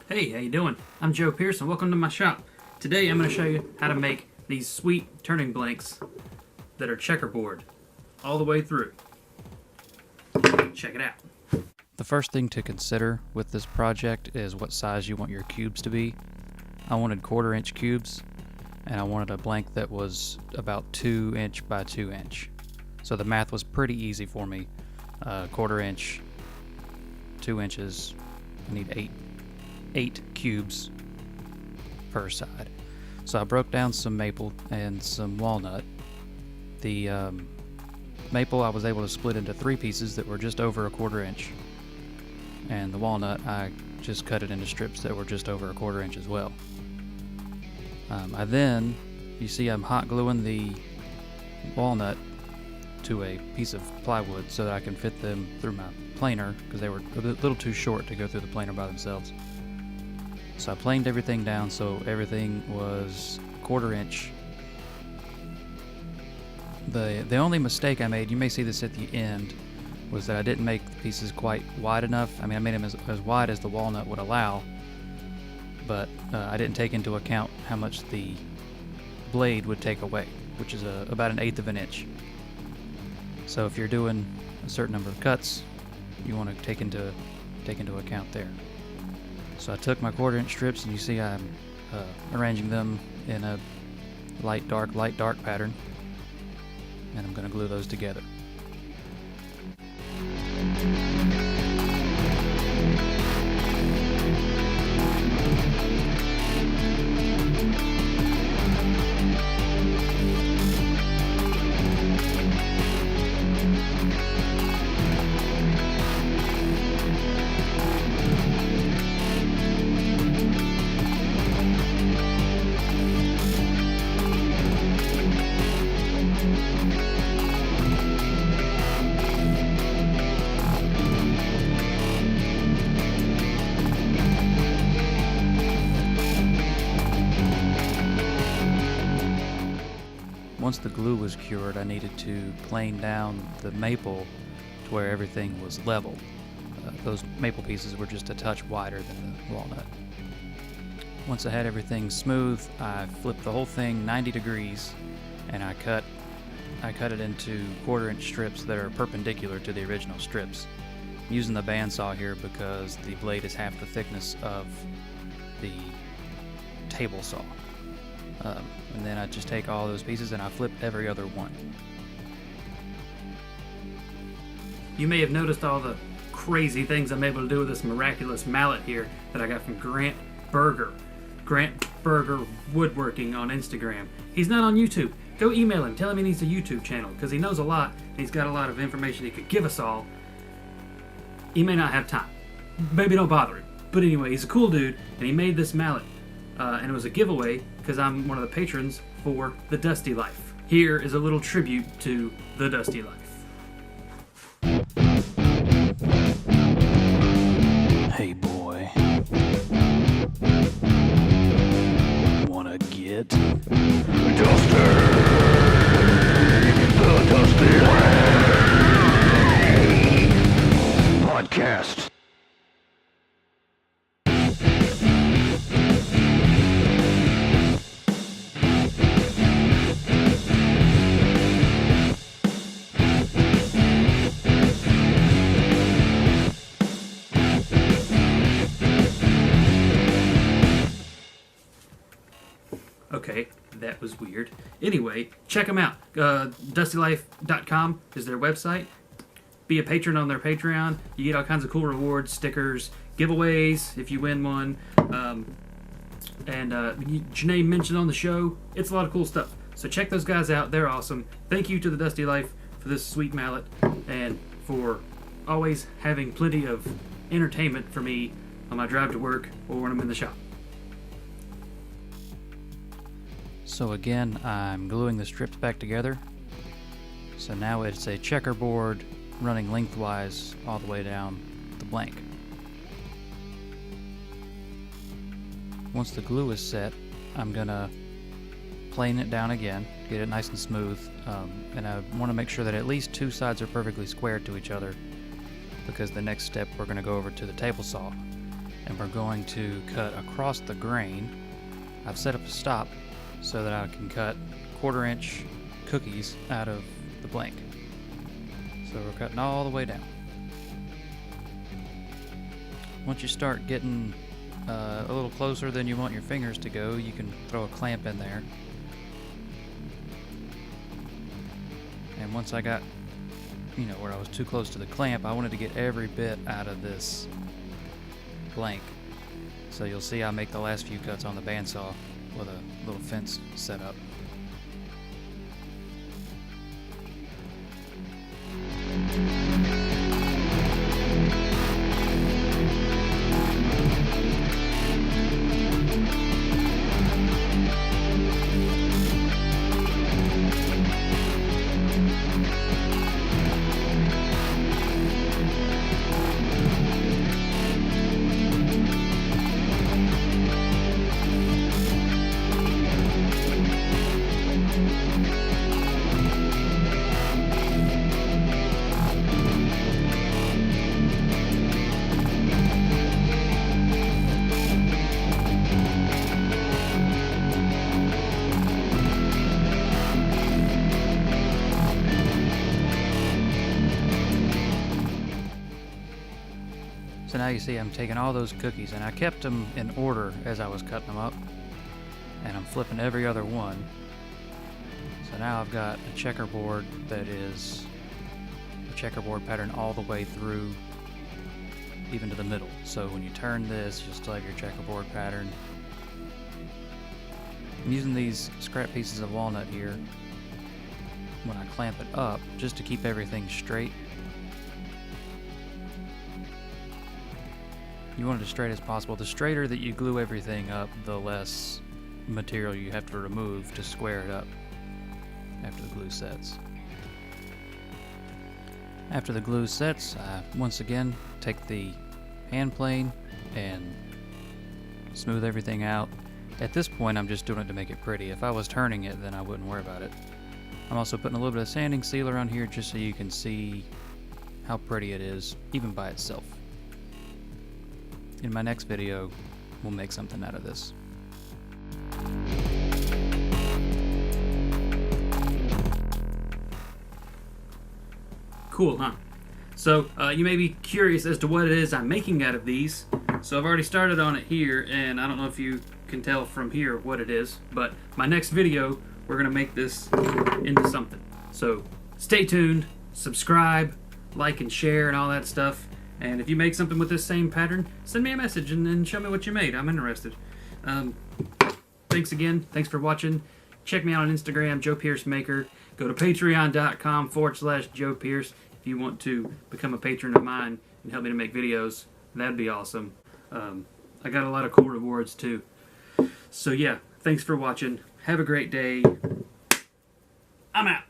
Hey, how you doing? I'm Joe Pearson. Welcome to my shop. Today I'm going to show you how to make these sweet turning blanks that are checkerboard all the way through. Check it out. The first thing to consider with this project is what size you want your cubes to be. I wanted 1/4 inch cubes, and I wanted a blank that was about 2 inch by 2 inch. So the math was pretty easy for me. 1/4 inch, 2 inches, I need eight cubes per side. So I broke down some maple and some walnut. The maple I was able to split into 3 pieces that were just over 1/4 inch. And the walnut, I just cut it into strips that were just over 1/4 inch as well. You see I'm hot gluing the walnut to a piece of plywood so that I can fit them through my planer, because they were a little too short to go through the planer by themselves. So I planed everything down so everything was 1/4 inch. The only mistake I made, you may see this at the end, was that I didn't make the pieces quite wide enough. I mean, I made them as wide as the walnut would allow, but I didn't take into account how much the blade would take away, which is about 1/8 of an inch. So if you're doing a certain number of cuts, you want to take into account there. So I took my 1/4 inch strips, and you see I'm arranging them in a light dark pattern, and I'm going to glue those together. Once the glue was cured, I needed to plane down the maple to where everything was level. Those maple pieces were just a touch wider than the walnut. Once I had everything smooth, I flipped the whole thing 90 degrees, and I cut it into 1/4 inch strips that are perpendicular to the original strips. I'm using the bandsaw here because the blade is half the thickness of the table saw. And then I just take all those pieces and I flip every other one. You may have noticed all the crazy things I'm able to do with this miraculous mallet here that I got from Grant Berger. Grant Berger Woodworking on Instagram. He's not on YouTube. Go email him. Tell him he needs a YouTube channel, because he knows a lot and he's got a lot of information he could give us all. He may not have time. Maybe don't bother him. But anyway, he's a cool dude, and he made this mallet. And it was a giveaway because I'm one of the patrons for The Dusty Life. Here is a little tribute to The Dusty Life. Hey boy, wanna get dusty? The Dusty Life podcast. Okay, that was weird. Anyway, check them out. DustyLife.com is their website. Be a patron on their Patreon. You get all kinds of cool rewards, stickers, giveaways if you win one. Your name mentioned on the show. It's a lot of cool stuff. So check those guys out. They're awesome. Thank you to the Dusty Life for this sweet mallet and for always having plenty of entertainment for me on my drive to work or when I'm in the shop. So again, I'm gluing the strips back together. So now it's a checkerboard running lengthwise all the way down the blank. Once the glue is set, I'm gonna plane it down again, get it nice and smooth, and I want to make sure that at least 2 sides are perfectly squared to each other, because the next step we're going to go over to the table saw. and we're going to cut across the grain. I've set up a stop so that I can cut 1/4 inch cookies out of the blank. So we're cutting all the way down. Once you start getting a little closer than you want your fingers to go, you can throw a clamp in there. And once I got, where I was too close to the clamp, I wanted to get every bit out of this blank. So you'll see I make the last few cuts on the bandsaw with a little fence set up. So now you see I'm taking all those cookies, and I kept them in order as I was cutting them up, and I'm flipping every other one. So now I've got a checkerboard that is a checkerboard pattern all the way through, even to the middle. So when you turn this, you'll still have your checkerboard pattern. I'm using these scrap pieces of walnut here when I clamp it up, just to keep everything straight. You want it as straight as possible. The straighter that you glue everything up, the less material you have to remove to square it up after the glue sets. After the glue sets, I once again take the hand plane and smooth everything out. At this point, I'm just doing it to make it pretty. If I was turning it, then I wouldn't worry about it. I'm also putting a little bit of sanding sealer on here just so you can see how pretty it is, even by itself. In my next video, we'll make something out of this. Cool, huh? So, you may be curious as to what it is I'm making out of these. So I've already started on it here, and I don't know if you can tell from here what it is, but my next video, we're going to make this into something. So stay tuned, subscribe, like and share and all that stuff. And if you make something with this same pattern, send me a message and show me what you made. I'm interested. Thanks again. Thanks for watching. Check me out on Instagram, Joe Pierce Maker. Go to patreon.com/Joe Pierce if you want to become a patron of mine and help me to make videos. That'd be awesome. I got a lot of cool rewards too. So yeah, thanks for watching. Have a great day. I'm out.